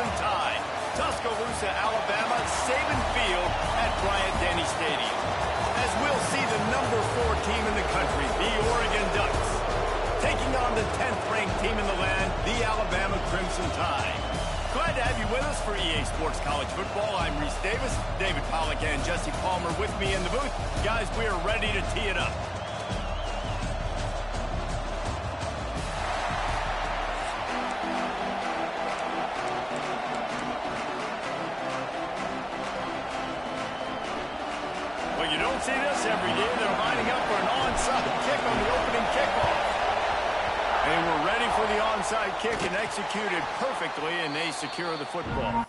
Crimson Tide. Tuscaloosa, Alabama, Saban Field at Bryant-Denny Stadium. As we'll see the number 4 team in the country, the Oregon Ducks, taking on the 10th-ranked team in the land, the Alabama Crimson Tide. Glad to have you with us for EA Sports College Football. I'm Reese Davis, David Pollack and Jesse Palmer with me in the booth. Guys, we are ready to tee it up. Well, you don't see this every day. They're lining up for an onside kick on the opening kickoff. And we're ready for the onside kick and executed perfectly, and they secure the football.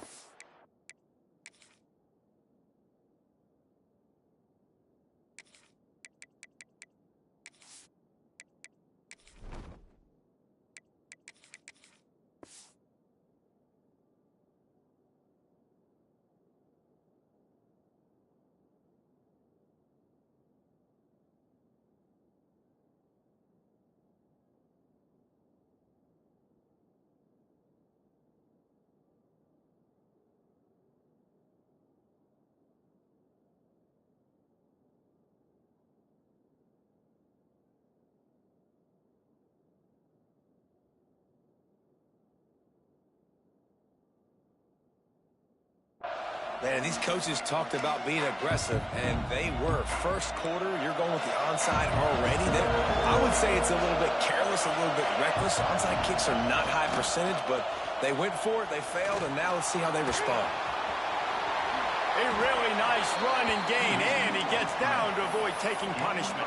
Man, these coaches talked about being aggressive, and they were. First quarter, you're going with the onside already. I would say it's a little bit careless, a little bit reckless. Onside kicks are not high percentage, but they went for it, they failed, and now let's see how they respond. A really nice run and gain, and he gets down to avoid taking punishment.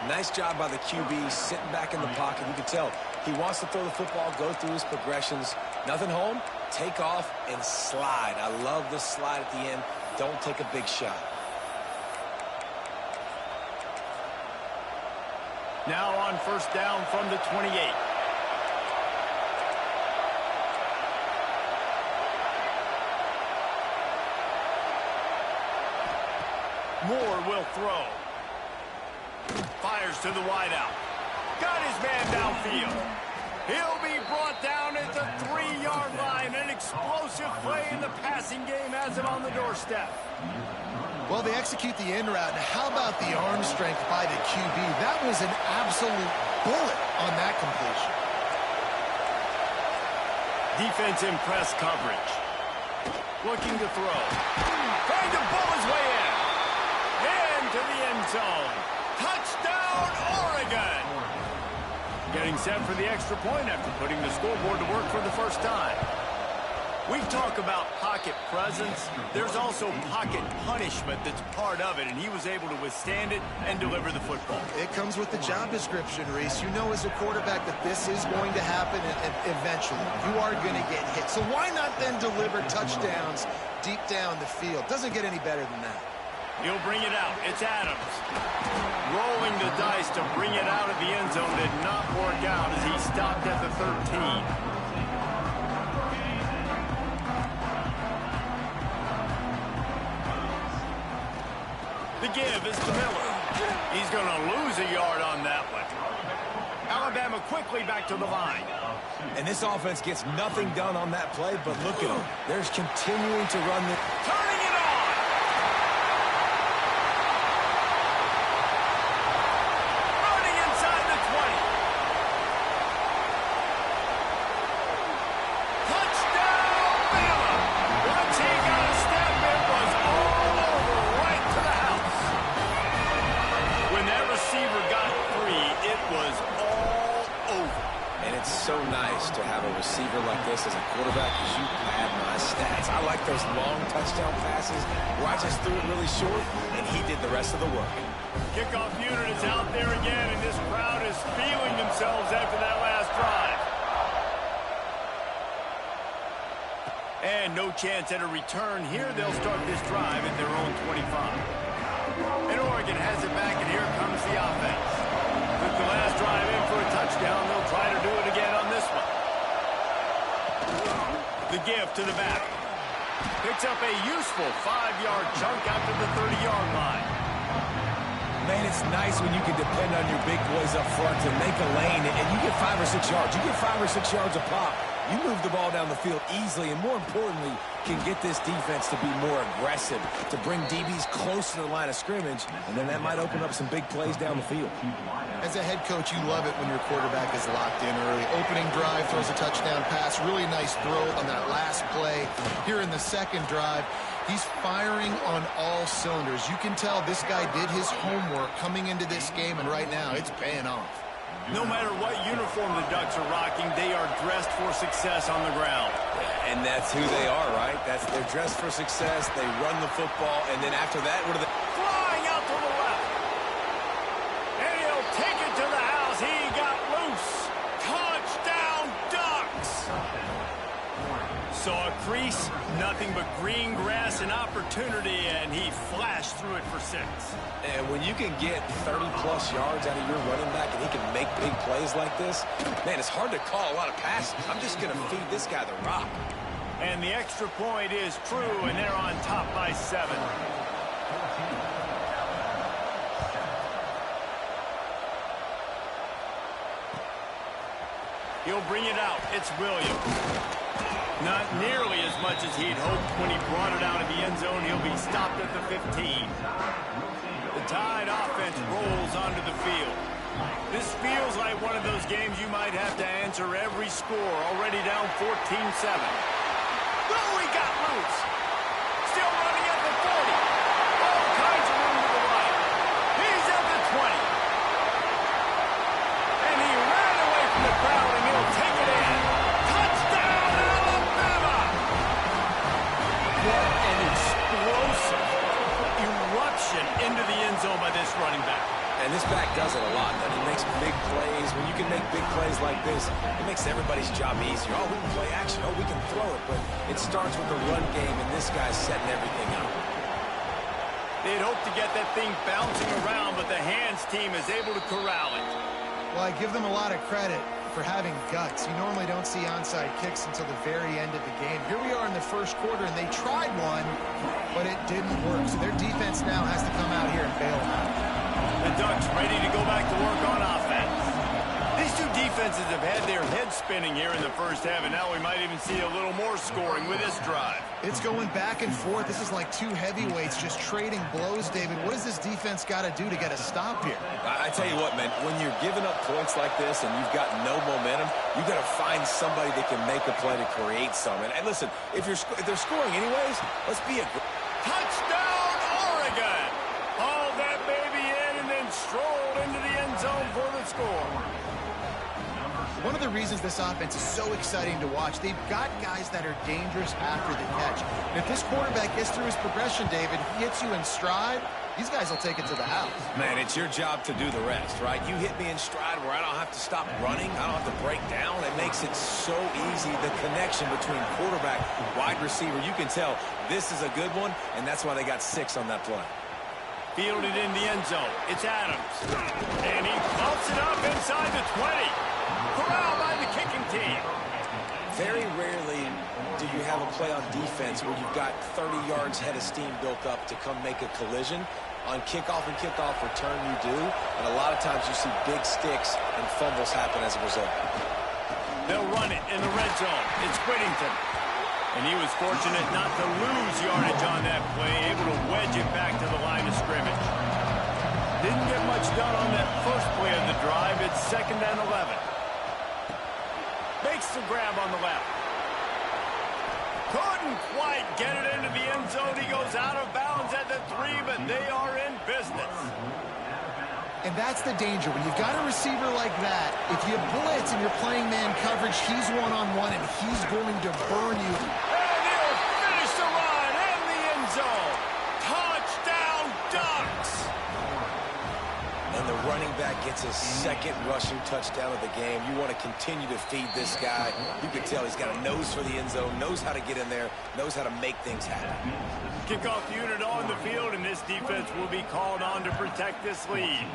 Nice job by the QB, sitting back in the pocket. You can tell he wants to throw the football, go through his progressions. Nothing home, take off, and slide. I love this slide at the end. Don't take a big shot. Now on first down from the 28. Moore will throw. Fires to the wideout. Got his man downfield. He'll be brought down at the 3-yard line. An explosive play in the passing game has him on the doorstep. Well, they execute the end route. Now, how about the arm strength by the QB? That was an absolute bullet on that completion. Defense in press coverage. Looking to throw. Trying to pull his way in. Into the end zone. Touchdown, Oregon! Getting set for the extra point after putting the scoreboard to work for the first time. We talk about pocket presence. There's also pocket punishment that's part of it, and he was able to withstand it and deliver the football. It comes with the job description, Reese. You know as a quarterback that this is going to happen eventually. You are going to get hit. So why not then deliver touchdowns deep down the field? Doesn't get any better than that. He'll bring it out. It's Adams. Rolling the dice to bring it out of the end zone did not work out as he stopped at the 13. The give is to Miller. He's going to lose a yard on that one. Alabama quickly back to the line. And this offense gets nothing done on that play, but look at them. They're continuing to run the... Turning it on! So nice to have a receiver like this as a quarterback because you pad my stats. I like those long touchdown passes where I just threw it really short and he did the rest of the work. Kickoff unit is out there again, and this crowd is feeling themselves after that last drive. And no chance at a return here. They'll start this drive at their own 25. And Oregon has it back, and here comes the offense. With the last drive in for a touchdown, they'll try to do it again on this one. The give to the back. Picks up a useful 5-yard chunk after the 30-yard line. Man, it's nice when you can depend on your big boys up front to make a lane, and you get 5 or 6 yards. You get 5 or 6 yards a pop. You move the ball down the field easily, and more importantly, can get this defense to be more aggressive, to bring DBs close to the line of scrimmage, and then that might open up some big plays down the field. As a head coach, you love it when your quarterback is locked in early. Opening drive, throws a touchdown pass. Really nice throw on that last play. Here in the second drive, he's firing on all cylinders. You can tell this guy did his homework coming into this game, and right now it's paying off. No matter what uniform the Ducks are rocking, they are dressed for success on the ground. And that's who they are, right? They're dressed for success. They run the football, and then after that, what are they? Flying out to the left. And he'll take it to the house. He got loose. Touchdown, Ducks. Saw a crease, nothing but green grass and opportunity, and he flashed through it for 6. And when you can get 30-plus yards out of your running back and he can make big plays like this, man, it's hard to call a lot of passes. I'm just going to feed this guy the rock. And the extra point is true, and they're on top by 7. He'll bring it out. It's Williams. Not nearly as much as he'd hoped when he brought it out of the end zone. He'll be stopped at the 15. The Tide offense rolls onto the field. This feels like one of those games you might have to answer every score. Already down 14-7. Oh, he got loose. Still running at the 40. All kinds of room to the right. He's at the 20. And he ran away from the crowd, and he'll take it in. Touchdown, Alabama! What an explosive eruption into the end zone by this running back. And this back does it a lot. And he makes big plays. When you can make big plays like this, it makes everybody's job easier. Oh, we can play action. Oh, we can throw it. But it starts with the run game, and this guy's setting everything up. They'd hoped to get that thing bouncing around, but the hands team is able to corral it. Well, I give them a lot of credit for having guts. You normally don't see onside kicks until the very end of the game. Here we are in the first quarter, and they tried one, but it didn't work. So their defense now has to come out here and bail them out. The Ducks ready to go back to work on offense. These two defenses have had their heads spinning here in the first half, and now we might even see a little more scoring with this drive. It's going back and forth. This is like two heavyweights just trading blows, David. What does this defense got to do to get a stop here? I tell you what, man, when you're giving up points like this and you've got no momentum, you got to find somebody that can make a play to create some. And listen, if they're scoring anyways, let's be a touchdown, Oregon! Hauled that baby in and then strolled into the end zone for the score. One of the reasons this offense is so exciting to watch, they've got guys that are dangerous after the catch. And if this quarterback gets through his progression, David, he hits you in stride, these guys will take it to the house. Man, it's your job to do the rest, right? You hit me in stride where I don't have to stop running. I don't have to break down. It makes it so easy, the connection between quarterback, wide receiver. You can tell this is a good one, and that's why they got 6 on that play. Fielded in the end zone. It's Adams. And he bumps it up inside the 20. Corralled by the kicking team. Very rarely do you have a play on defense where you've got 30 yards head of steam built up to come make a collision. On kickoff and kickoff return, you do. And a lot of times you see big sticks and fumbles happen as a result. They'll run it in the red zone. It's Whittington. And he was fortunate not to lose yardage on that play, able to wedge it back to the line of scrimmage. Didn't get much done on that first play of the drive. It's 2nd and 11. Makes the grab on the left. Couldn't quite get it into the end zone. He goes out of bounds at the 3, but they are in business. And that's the danger. When you've got a receiver like that, if you blitz and you're playing man coverage, he's one-on-one, and he's going to burn you. And he'll finish the run in the end zone. Touchdown, Ducks! And the running back gets his 2nd rushing touchdown of the game. You want to continue to feed this guy. You can tell he's got a nose for the end zone, knows how to get in there, knows how to make things happen. Kickoff unit on the field, and this defense will be called on to protect this lead.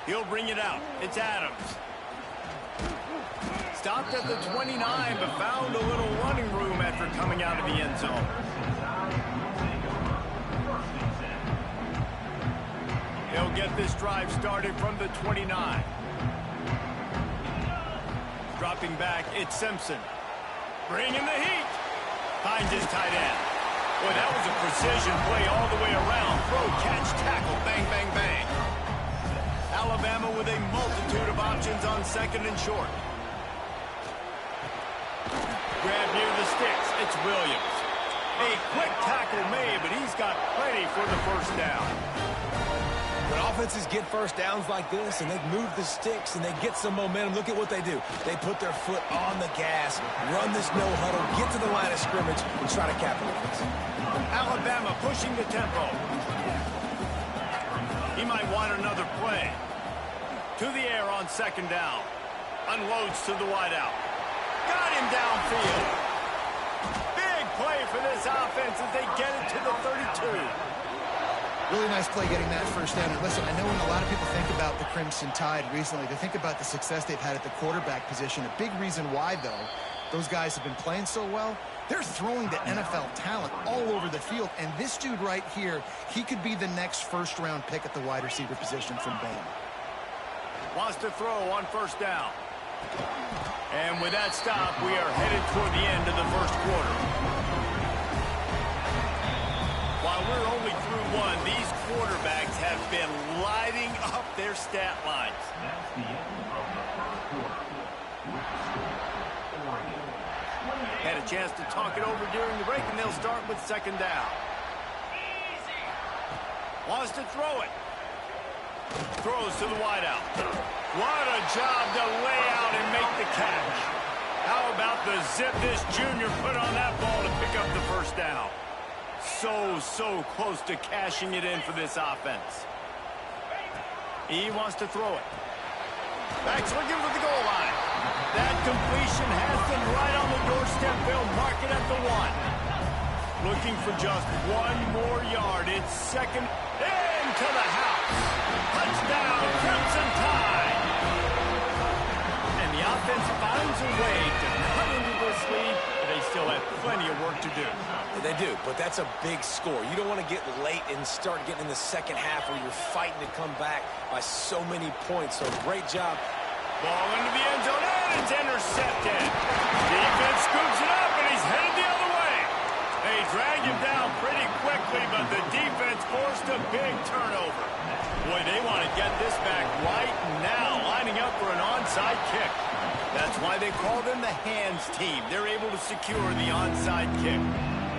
He'll bring it out. It's Adams. Stopped at the 29, but found a little running room after coming out of the end zone. He'll get this drive started from the 29. Dropping back, it's Simpson. Bringing the heat. Finds his tight end. Boy, that was a precision play all the way around. Throw, catch, tackle, bang, bang, bang. Alabama with a multitude of options on second and short. Grab near the sticks. It's Williams. A quick tackle made, but he's got plenty for the first down. When offenses get first downs like this and they move the sticks and they get some momentum, look at what they do. They put their foot on the gas, run this no huddle, get to the line of scrimmage, and try to capitalize. Alabama pushing the tempo. He might want another play. To the air on second down. Unloads to the wideout. Got him downfield. Big play for this offense as they get it to the 32. Really nice play getting that first down. And listen, I know when a lot of people think about the Crimson Tide recently, they think about the success they've had at the quarterback position. A big reason why, though, those guys have been playing so well, they're throwing the NFL talent all over the field. And this dude right here, he could be the next first-round pick at the wide receiver position from Bama. Wants to throw on first down. And with that stop, we are headed toward the end of the first quarter. While we're only through one, these quarterbacks have been lighting up their stat lines. That's the end of the first quarter. Had a chance to talk it over during the break, and they'll start with second down. Wants to throw it. Throws to the wideout. What a job to lay out and make the catch. How about the zip this junior put on that ball to pick up the first down? So close to cashing it in for this offense. He wants to throw it. Back's looking for the goal line. That completion has them right on the doorstep. They'll mark it at the 1. Looking for just one more yard. It's second into the house. Touchdown, Crimson Tide. And the offense finds a way to cut into this lead, but they still have plenty of work to do. They do, but that's a big score. You don't want to get late and start getting in the second half where you're fighting to come back by so many points. So great job. Ball into the end zone, and it's intercepted. Defense scoops it up, and he's headed the other way. They drag him down pretty quickly, but the defense forced a big turnover. Boy, they want to get this back right now, lining up for an onside kick. That's why they call them the hands team. They're able to secure the onside kick.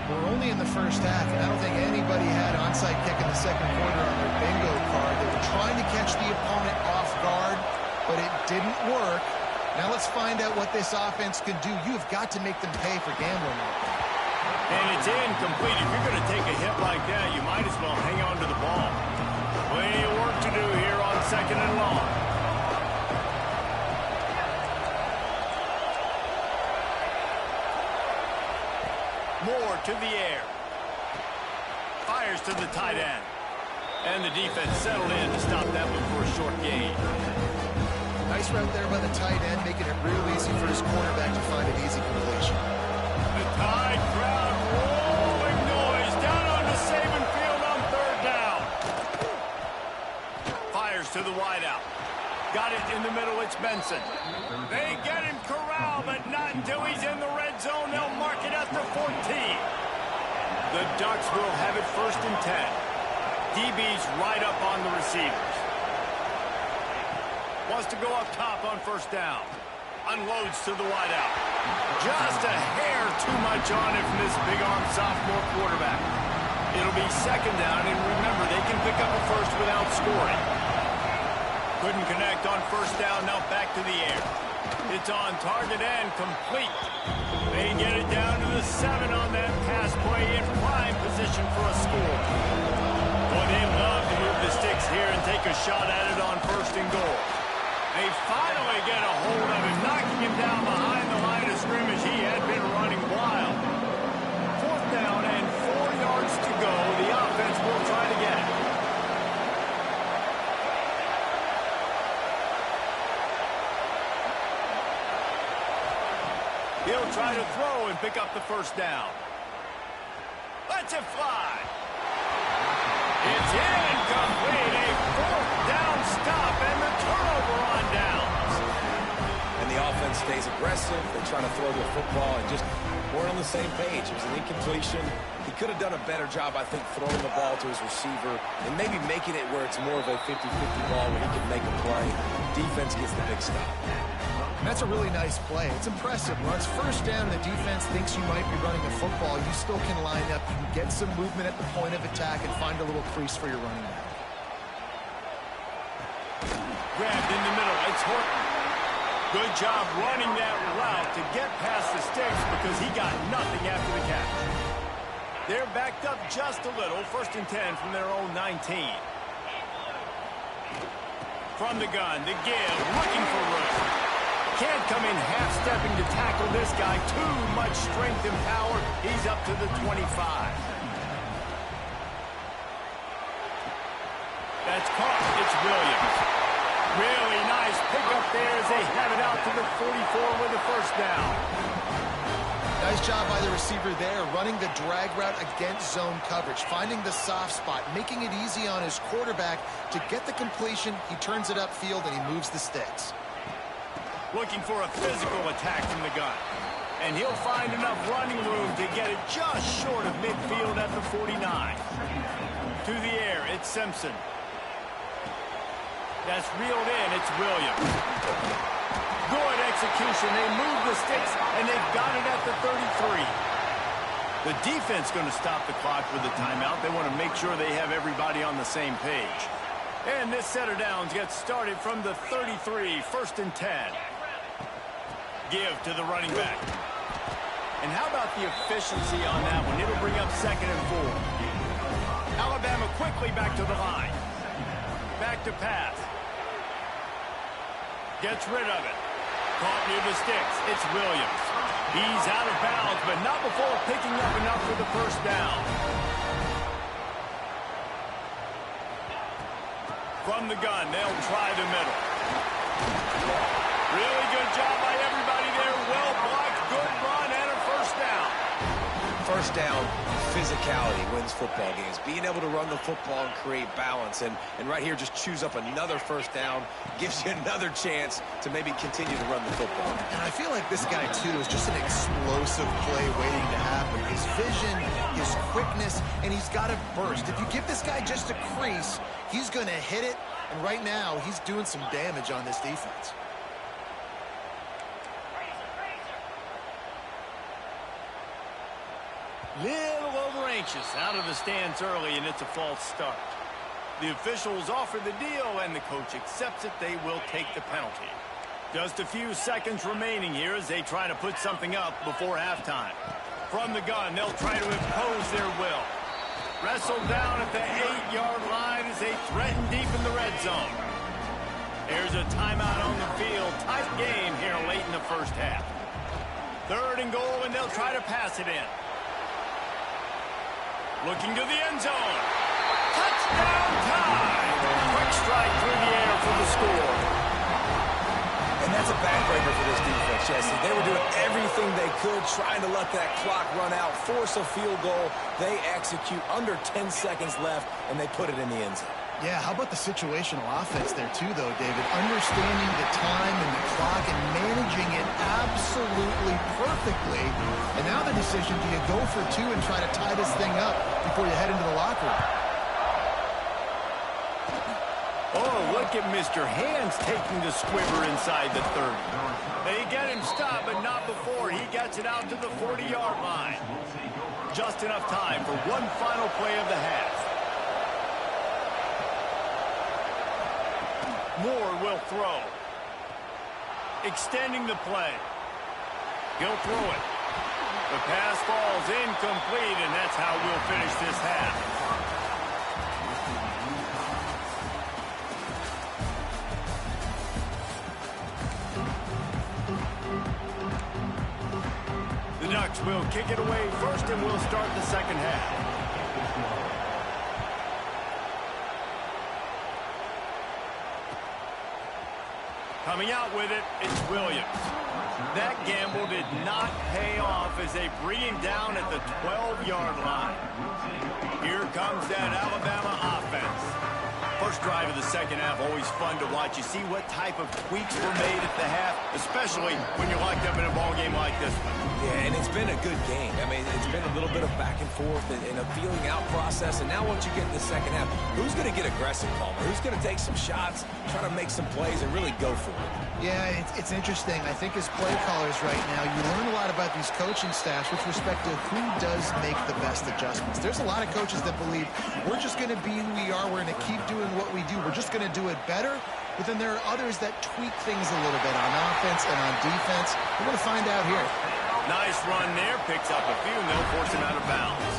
We're only in the first half, and I don't think anybody had onside kick in the second quarter on their bingo card. They were trying to catch the opponent off guard, but it didn't work. Now let's find out what this offense can do. You've got to make them pay for gambling like that. And it's incomplete. If you're going to take a hit like that, you might as well hang on to the ball. Plenty of work to do here on second and long. Moore to the air. Fires to the tight end. And the defense settled in to stop that one for a short gain. Nice route there by the tight end, making it real easy for his quarterback to find an easy completion. The Tide crowd rolling noise down onto Saban Field on third down. Fires to the wideout. Got it in the middle, it's Benson. They get him corralled, but not until he's in the red zone. They'll mark it at the 14. The Ducks will have it first and 10. DB's right up on the receivers. Wants to go up top on first down. Unloads to the wideout. Just a hair too much on it from this big-arm sophomore quarterback. It'll be second down, and remember, they can pick up a first without scoring. Couldn't connect on first down, now back to the air. It's on target and complete. They get it down to the 7 on that pass play in prime position for a score. Boy, they love to move the sticks here and take a shot at it on first and goal. They finally get a hold of him, knocking him down behind the line of scrimmage. He had been running wild. Fourth down and 4 yards to go. The offense will try to get it. He'll try to throw and pick up the first down. Lets it fly. It's incomplete. A stop and the turnover on downs. And the offense stays aggressive. They try to throw the football and just weren't on the same page. It was an incompletion. He could have done a better job, I think, throwing the ball to his receiver and maybe making it where it's more of a 50-50 ball where he can make a play. Defense gets the big stop. And that's a really nice play. It's impressive. When it's first down, the defense thinks you might be running a football. You still can line up. You can get some movement at the point of attack and find a little crease for your running back. Grabbed in the middle. It's Horton. Good job running that route to get past the sticks because he got nothing after the catch. They're backed up just a little. 1st and 10 from their own 19. From the gun, the give, looking for room. Can't come in half-stepping to tackle this guy. Too much strength and power. He's up to the 25. That's caught. It's Williams. Really nice pickup there as they have it out to the 44 with a 1st down. Nice job by the receiver there, running the drag route against zone coverage, finding the soft spot, making it easy on his quarterback to get the completion. He turns it upfield and he moves the sticks. Looking for a physical attack from the gun. And he'll find enough running room to get it just short of midfield at the 49. To the air, it's Simpson. That's reeled in, it's Williams. Good execution. They move the sticks, and they've got it at the 33. The defense going to stop the clock with a timeout. They want to make sure they have everybody on the same page. And this set of downs gets started from the 33, 1st and 10. Give to the running back. And how about the efficiency on that one? It'll bring up 2nd and 4. Alabama quickly back to the line. Back to pass. Gets rid of it. Caught near the sticks. It's Williams. He's out of bounds, but not before picking up enough for the 1st down. From the gun, they'll try the middle. Really good job by everybody there. Well blocked, good run, and a 1st down. 1st down, physicality wins football games. Being able to run the football and create balance. And right here, just choose up another 1st down. Gives you another chance to maybe continue to run the football. And I feel like this guy, too, is just an explosive play waiting to happen. His vision, his quickness, and he's got a burst. If you give this guy just a crease, he's going to hit it. And right now, he's doing some damage on this defense. Little over-anxious out of the stands early, and it's a false start. The officials offer the deal, and the coach accepts it. They will take the penalty. Just a few seconds remaining here as they try to put something up before halftime. From the gun, they'll try to impose their will. Wrestled down at the 8-yard line as they threaten deep in the red zone. There's a timeout on the field. Tight game here late in the 1st half. 3rd and goal, and they'll try to pass it in. Looking to the end zone. Touchdown time! Quick strike through the air for the score. And that's a backbreaker for this defense, Jesse. They were doing everything they could, trying to let that clock run out, force a field goal. They execute under 10 seconds left, and they put it in the end zone. Yeah, how about the situational offense there too, though, David? Understanding the time and the clock and managing it absolutely perfectly. And now the decision, do you go for 2 and try to tie this thing up before you head into the locker room? Oh, look at Mr. Hands taking the squibber inside the 30. They get him stopped, but not before he gets it out to the 40-yard line. Just enough time for one final play of the half. Moore will throw. Extending the play. He'll throw it. The pass falls incomplete, and that's how we'll finish this half. The Ducks will kick it away first, and we'll start the 2nd half. Coming out with it, it's Williams. That gamble did not pay off as they bring him down at the 12-yard line. Here comes that Alabama offense. First drive of the second half, always fun to watch. You see what type of tweaks were made at the half, especially when you're locked up in a ball game like this one. Yeah, and it's been a good game. I mean, it's been a little bit of back and forth and a feeling out process. And now once you get in the second half, who's going to get aggressive, Palmer? Who's going to take some shots, try to make some plays, and really go for it? Yeah, it's interesting. I think as play callers right now, you learn a lot about these coaching staffs with respect to who does make the best adjustments. There's a lot of coaches that believe we're just going to be who we are. We're going to keep doing what we do. We're just going to do it better. But then there are others that tweak things a little bit on offense and on defense. We're going to find out here. Nice run there. Picks up a few, and they'll force him out of bounds.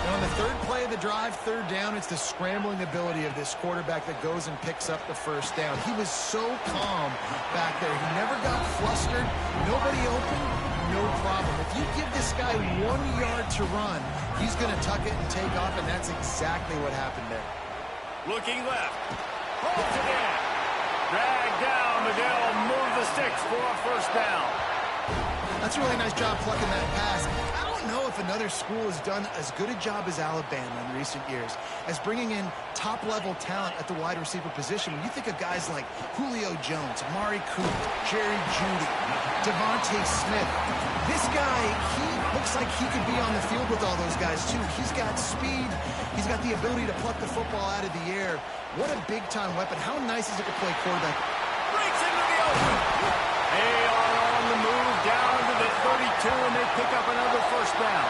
And on the third play of the drive, third down, it's the scrambling ability of this quarterback that goes and picks up the first down. He was so calm back there. He never got flustered. Nobody open, no problem. If you give this guy 1 yard to run, he's going to tuck it and take off, and that's exactly what happened there. Looking left. Holds it in. Drag down, but they'll move the sticks for a first down. That's a really nice job plucking that pass. I don't know if another school has done as good a job as Alabama in recent years as bringing in top-level talent at the wide receiver position. When you think of guys like Julio Jones, Amari Cooper, Jerry Jeudy, Devontae Smith, this guy, he looks like he could be on the field with all those guys, too. He's got speed. He's got the ability to pluck the football out of the air. What a big-time weapon. How nice is it to play quarterback? Breaks into the open. They are on the move down to the 32, and they pick up another first down.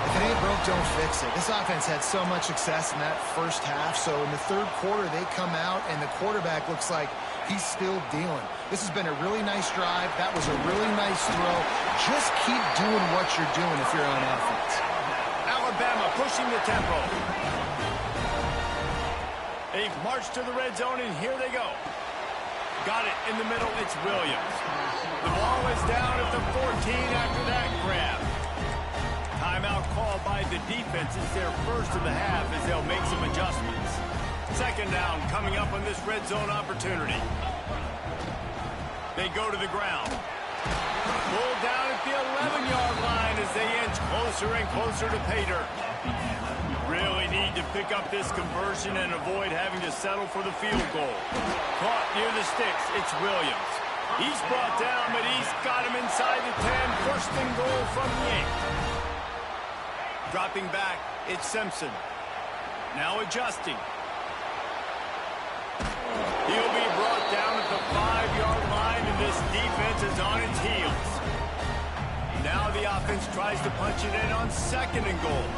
If it ain't broke, don't fix it. This offense had so much success in that first half, so in the third quarter, they come out, and the quarterback looks like he's still dealing. This has been a really nice drive. That was a really nice throw. Just keep doing what you're doing if you're on offense. Alabama pushing the tempo. They've marched to the red zone, and here they go. Got it in the middle. It's Williams. The ball is down at the 14 after that grab. Timeout called by the defense. It's their first of the half as they'll make some adjustments. Second down coming up on this red zone opportunity. They go to the ground. Pulled down at the 11-yard line as they inch closer and closer to pay dirt. Really need to pick up this conversion and avoid having to settle for the field goal. Caught near the sticks. It's Williams. He's brought down, but he's got him inside the 10. First and goal from the 8. Dropping back, it's Simpson. Now adjusting. He'll be brought down at the 5-yard line, and this defense is on its heels. Now the offense tries to punch it in on second and goal.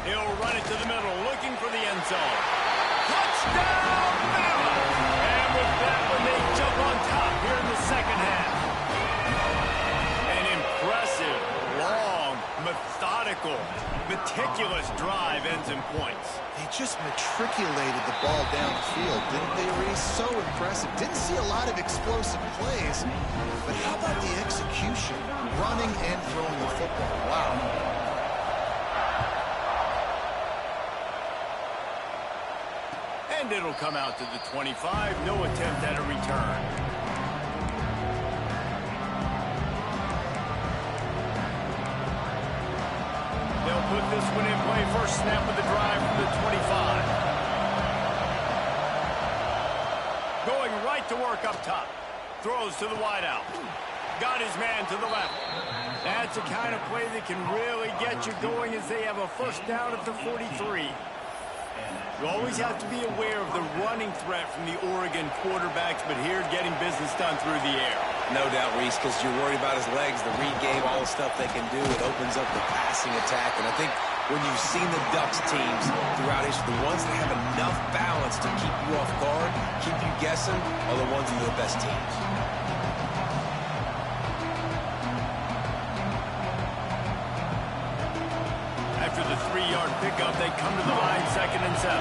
He'll run it to the middle, looking for the end zone. Touchdown, Bama! And with that one, they jump on top here in the second half. An impressive, long, methodical, meticulous drive ends in points. They just matriculated the ball downfield, didn't they, Reese? So impressive. Didn't see a lot of explosive plays, but how about the execution? Running and throwing the football. Wow. And it'll come out to the 25. No attempt at a return. They'll put this one in play. First snap of the drive from the 25. Going right to work up top. Throws to the wideout. Got his man to the left. That's the kind of play that can really get you going as they have a first down at the 43. You always have to be aware of the running threat from the Oregon quarterbacks, but here getting business done through the air. No doubt, Reese, because you're worried about his legs, the read game, all the stuff they can do. It opens up the passing attack. And I think when you've seen the Ducks teams throughout history, the ones that have enough balance to keep you off guard, keep you guessing, are the ones that are the best teams. After the 3-yard pickup, they come to the line, 2nd and 7.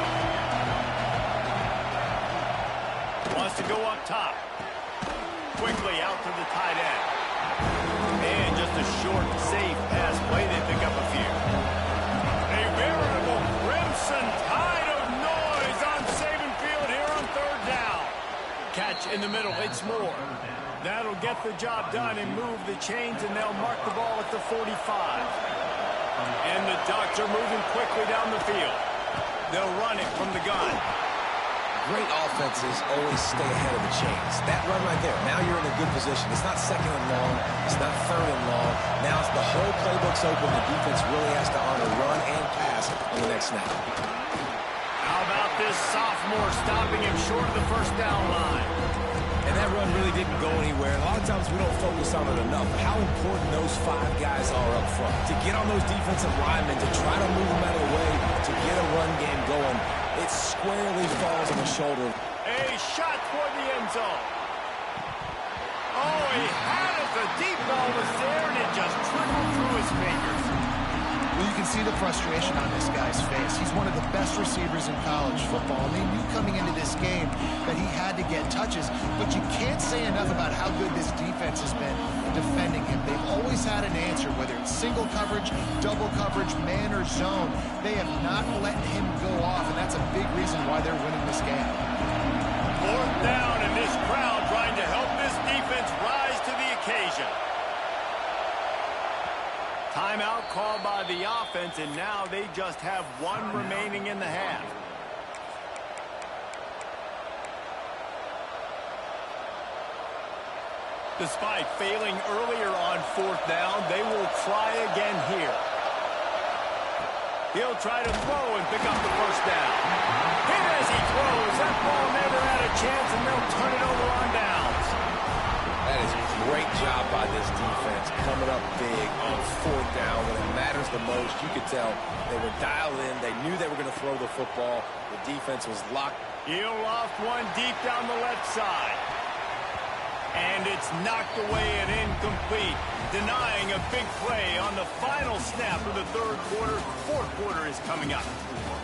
Wants to go up top. Quickly out to the tight end. And just a short, safe pass play. They pick up a few. A veritable crimson tide of noise on Saban Field here on 3rd down. Catch in the middle. It's Moore. That'll get the job done and move the chains, and they'll mark the ball at the 45. And the Ducks are moving quickly down the field. They'll run it from the gun. Great offenses always stay ahead of the chains. That run right there, now you're in a good position. It's not second and long. It's not third and long. Now it's the whole playbook's open. The defense really has to honor run and pass on the next snap. How about this sophomore stopping him short of the first down line? And that run really didn't go anywhere. A lot of times we don't focus on it enough. How important those 5 guys are up front. To get on those defensive linemen, to try to move them out of the way, to get a run game going, it squarely falls on the shoulder. A shot toward the end zone. Oh, he had it. The deep ball was there, and it just trickled through his fingers. Well, you can see the frustration on this guy's face. He's one of the best receivers in college football, and they knew coming into this game that he had to get touches, but you can't say enough about how good this defense has been defending him. They've always had an answer, whether it's single coverage, double coverage, man or zone. They have not let him go off, and that's a big reason why they're winning this game. 4th down, and this crowd trying to help this defense rise to the occasion. Timeout called by the offense, and now they just have 1 remaining in the half. Despite failing earlier on 4th down, they will try again here. He'll try to throw and pick up the first down. Hit as he throws. That ball never had a chance, and they'll turn it over on downs. That is a great job by this defense, coming up big on 4th down when it matters the most. You could tell they were dialed in. They knew they were going to throw the football. The defense was locked. He'll loft one deep down the left side. And it's knocked away and incomplete, denying a big play on the final snap of the 3rd quarter. 4th quarter is coming up.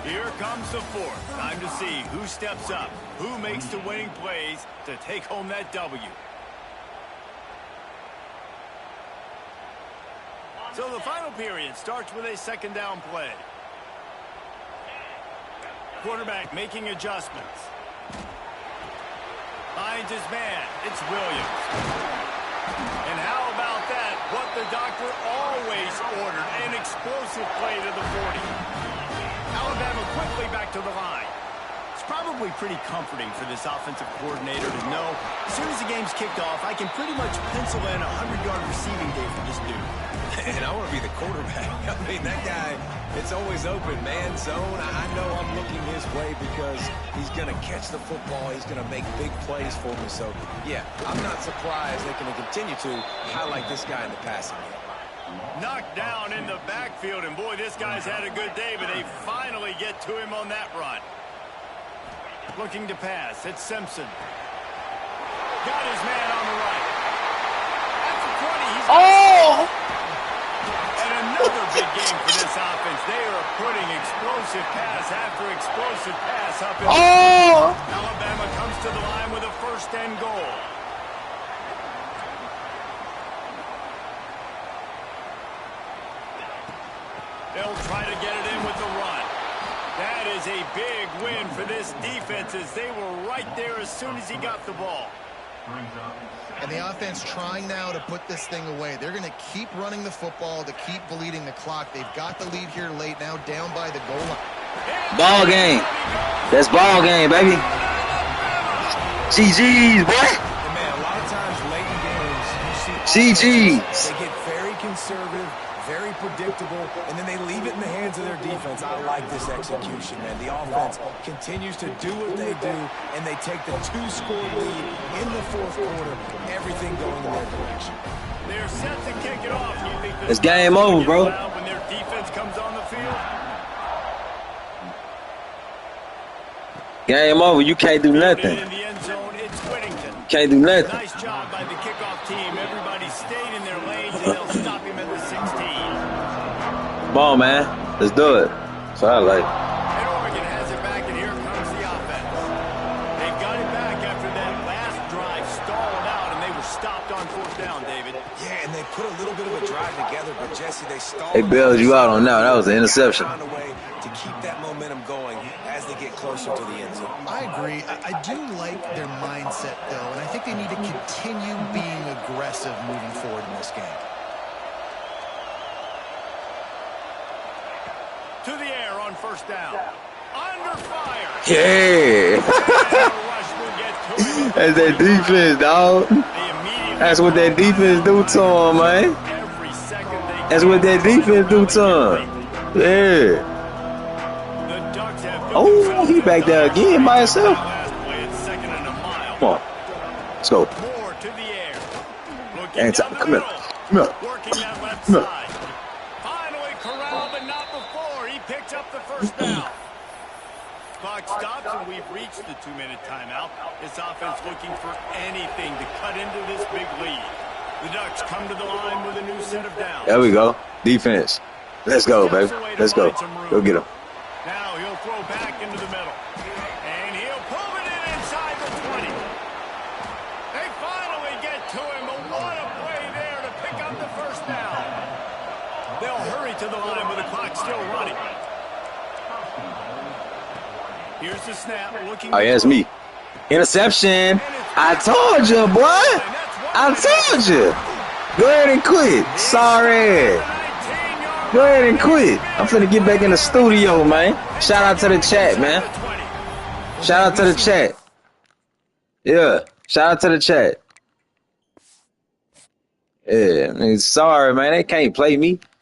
Here comes the 4th. Time to see who steps up, who makes the winning plays to take home that W. So the final period starts with a 2nd down play. Quarterback making adjustments. Finds his man. It's Williams. And how about that? What the doctor always ordered. An explosive play to the 40. Alabama quickly back to the line. It's probably pretty comforting for this offensive coordinator to know as soon as the game's kicked off, I can pretty much pencil in a 100-yard receiving day for this dude. And I want to be the quarterback. I mean, that guy, it's always open, man, zone. I know I'm looking his way because he's going to catch the football. He's going to make big plays for me. So, yeah, I'm not surprised they can continue to highlight this guy in the passing game. Knocked down in the backfield, and boy, this guy's had a good day, but they finally get to him on that run. Looking to pass, it's Simpson. Got his man on the right. At the 20, he's and another big game for this offense. They are putting explosive pass after explosive pass up in Alabama comes to the line with a 1st and goal. They'll try to get it in with the run. That is a big win for this defense as they were right there as soon as he got the ball. And the offense trying now to put this thing away. They're going to keep running the football to keep bleeding the clock. They've got the lead here late, now down by the goal line. Ball game. That's ball game, baby. GG's, boy. And man, a lot of times late in games, you see GG's. they get very conservative, very predictable, and then they leave it in the hands of their defense. I like this execution, man. The offense continues to do what they do, and they take the 2-score lead in the 4th quarter, everything going in their direction. They're set to kick it off. You think It's game over, bro. When their defense comes on the field? Game over. You can't do nothing. In the end zone, it's Whittington. Can't do nothing. Nice job by the kickoff team. Everybody stayed in their lanes, and they'll stop him at the 16. Come on, man. Let's do it. So I like. And Oregon has it back, and here comes the offense. They got it back after that last drive stalled out, and they were stopped on 4th down, David. Yeah, and they put a little bit of a drive together, but Jesse, they stalled. They bailed you out on that. That was an interception. Found a way to keep that momentum going as they get closer to the end zone. I agree. I do like their mindset, though, and I think they need to continue being aggressive moving forward in this game. To the air on 1st down. Under fire. Yeah. And the rush will get to him. That's that defense, dog. They immediately That's what that defense do to him, man. every second they That's what that defense do to him. Yeah. The Ducks have put Oh, themselves he in back there dire again by straits himself. on that last play at 2nd and a mile. Come on. Let's go. More to the air. Looking Anytime. down the Come here. middle. Come here. Working that left Come here. side. Finally corralled, but not before. He picked up the first down. Clock stops, and we've reached the 2-minute timeout. This offense looking for anything to cut into this big lead. The Ducks come to the line with a new set of downs. There we go. Defense. Let's go, baby. Let's go. Go get him. Now he'll throw back into the middle. And he'll pull it in inside the 20. They finally get to him, but what a play there to pick up the first down. They'll hurry to the line with the clock still running. Here's the snap. Looking Oh, yeah, it's me. Interception. I told you, boy. I told you. Go ahead and quit. Sorry. Go ahead and quit. I'm finna get back in the studio, man. Shout out to the chat, man. Shout out to the chat. Yeah. Shout out to the chat. Yeah. I mean, sorry, man. They can't play me.